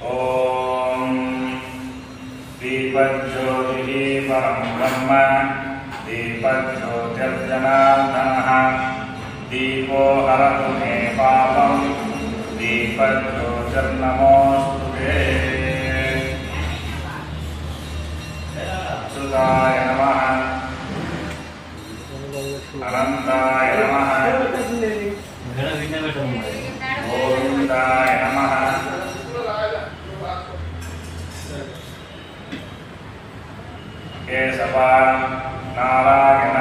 ॐ दीपज्योतिः परं ब्रह्म दीपज्योतिर्जनार्दनः दीपो हरतु मे पापं दीपज्योतिर्नमोऽस्तु ते। अच्युताय नमः, अनन्ताय नमः, गोविन्दाय नमः। केशव नारायण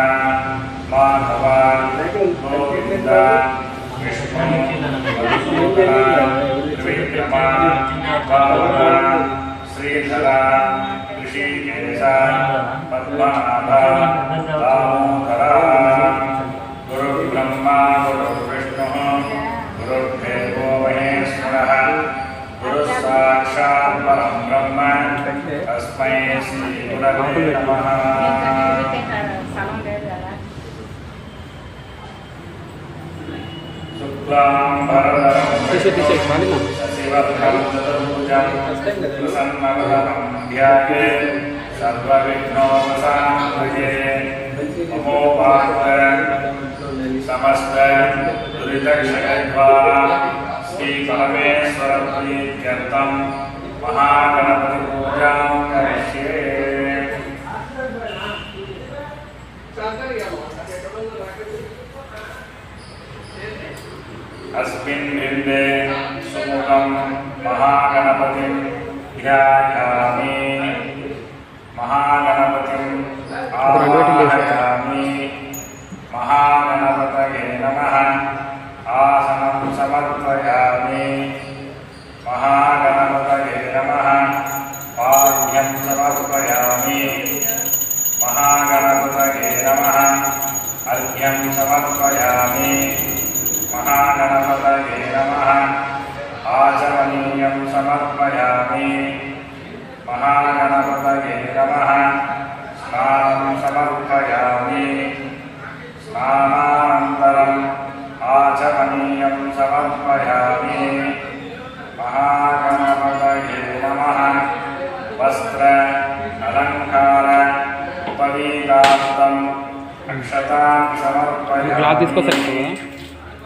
माधव गोविंद विष्णु मधुसूदन त्रिविक्रम पावन श्रीधर ऋषिकेश पद्मनाभ दामोदर। गुरुर्ब्रह्मा गुरुर्विष्णुः गुरुर्देवो महेश्वरः गुरुस्साक्षात् परं ब्रह्म तस्मै श्री गुरवे नमः। शुक्लांबरधरं शशिवर्णं चतुर्भुजं प्रसन्नवदनं ध्यायेत् सर्वविघ्नोपशान्तये। नमोपात्र समस्त दुरितक्षयद्वारा श्रीपरमेश्वरप्रीत्यर्थं महागणपतिपूजां करिष्ये। अस्मिन् बिम्बे सुमुखं महागणपतिं ध्यायामि। महागणपतिम् आवाहयामि। महागणपतये नमः। आसनं समर्पयामि। महागणपतये नमः। पाद्यं समर्पयामि। महागणपतये नमः। अर्घ्यं समर्पयामि। महागणपतये नमः। आचमनीयं समर्पयामि। महागणपतये नमः। स्नानं समर्पयामि। स्नानानन्तरम् आचमनीयं समर्पयामि। महागणपतये नमः। वस्त्र अलङ्कार उपवीतार्थम् अक्षतां समर्पयामि।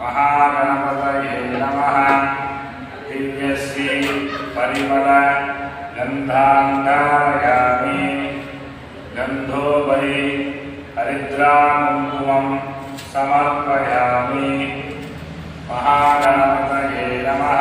महागणपतये नमः। दिव्यश्री परिमल गन्धान् धारयामि। गन्धोपरि हरिद्राकुङ्कुमं समर्पयामि। महागणपतये नमः।